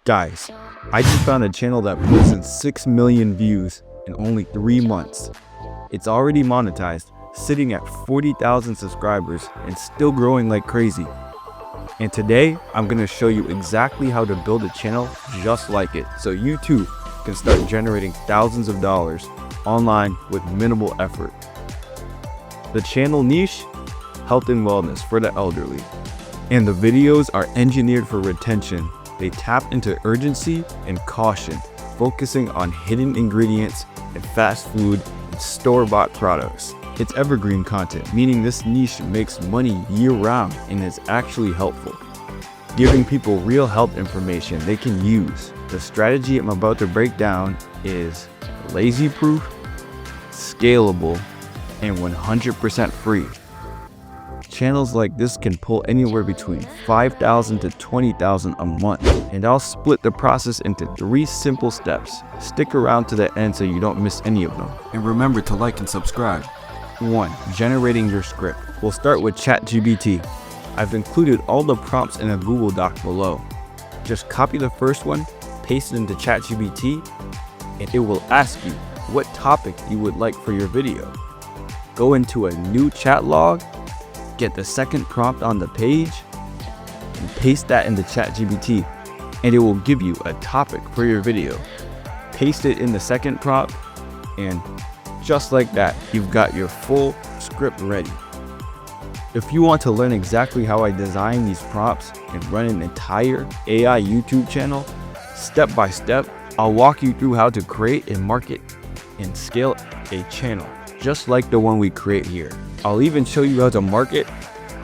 Guys, I just found a channel that posted 6 million views in only 3 months. It's already monetized, sitting at 40,000 subscribers and still growing like crazy. And today, I'm going to show you exactly how to build a channel just like it, so you too can start generating thousands of dollars online with minimal effort. The channel niche: health and wellness for the elderly. And the videos are engineered for retention. They tap into urgency and caution, focusing on hidden ingredients and fast food and store-bought products. It's evergreen content, meaning this niche makes money year-round and is actually helpful, giving people real health information they can use. The strategy I'm about to break down is lazy-proof, scalable, and 100% free. Channels like this can pull anywhere between 5,000 to 20,000 a month, and I'll split the process into 3 simple steps. Stick around to the end so you don't miss any of them. And remember to like and subscribe. 1. Generating your script. We'll start with ChatGPT. I've included all the prompts in a Google Doc below. Just copy the first one, paste it into ChatGPT, and it will ask you what topic you would like for your video. Go into a new chat log, get the second prompt on the page, and paste that into ChatGPT, and it will give you a topic for your video. Paste it in the second prompt, and just like that, you've got your full script ready. If you want to learn exactly how I design these prompts and run an entire AI YouTube channel, step by step, I'll walk you through how to create and market and scale a channel, just like the one we create here. I'll even show you how to market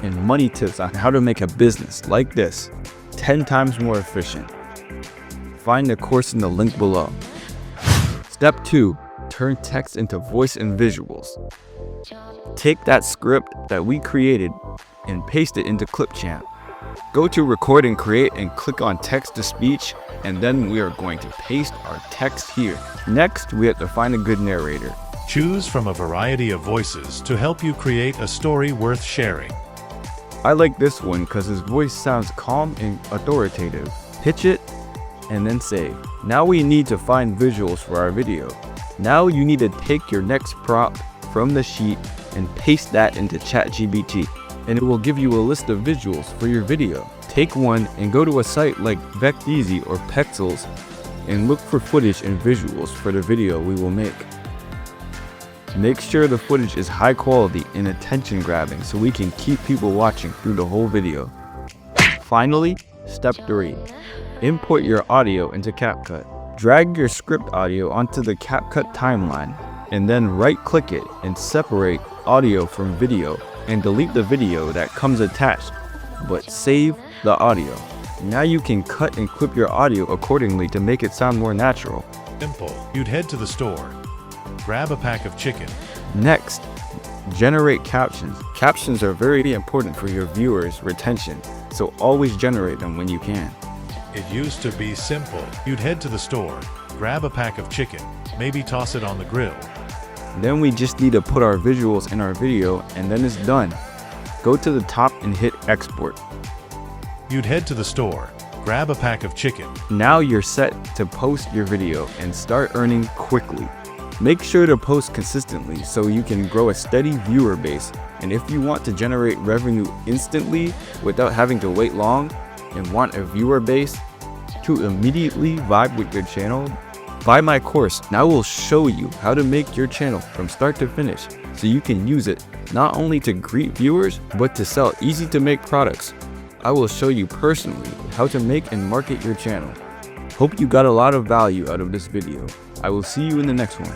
and money tips on how to make a business like this 10 times more efficient. Find the course in the link below. Step 2. Turn text into voice and visuals. Take that script that we created and paste it into Clipchamp. Go to record and create and click on text to speech, and then we are going to paste our text here. Next, we have to find a good narrator. Choose from a variety of voices to help you create a story worth sharing. I like this one because his voice sounds calm and authoritative. Pitch it and then save. Now we need to find visuals for our video. Now you need to take your next prompt from the sheet and paste that into ChatGPT, and it will give you a list of visuals for your video. Take one and go to a site like Vecteezy or Pexels and look for footage and visuals for the video we will make. Make sure the footage is high quality and attention grabbing so we can keep people watching through the whole video. Finally, step 3. Import your audio into CapCut. Drag your script audio onto the CapCut timeline and then right-click it and separate audio from video and delete the video that comes attached, but save the audio. Now you can cut and clip your audio accordingly to make it sound more natural. Simple. You'd head to the store, grab a pack of chicken. Next, generate captions. Captions are very important for your viewers' retention, so always generate them when you can. It used to be simple. You'd head to the store, grab a pack of chicken, maybe toss it on the grill. Then we just need to put our visuals in our video, and then it's done. Go to the top and hit export. You'd head to the store, grab a pack of chicken. Now you're set to post your video and start earning quickly. Make sure to post consistently so you can grow a steady viewer base. And if you want to generate revenue instantly without having to wait long and want a viewer base to immediately vibe with your channel, buy my course. Now we'll show you how to make your channel from start to finish so you can use it not only to greet viewers but to sell easy to make products. I will show you personally how to make and market your channel. Hope you got a lot of value out of this video. I will see you in the next one.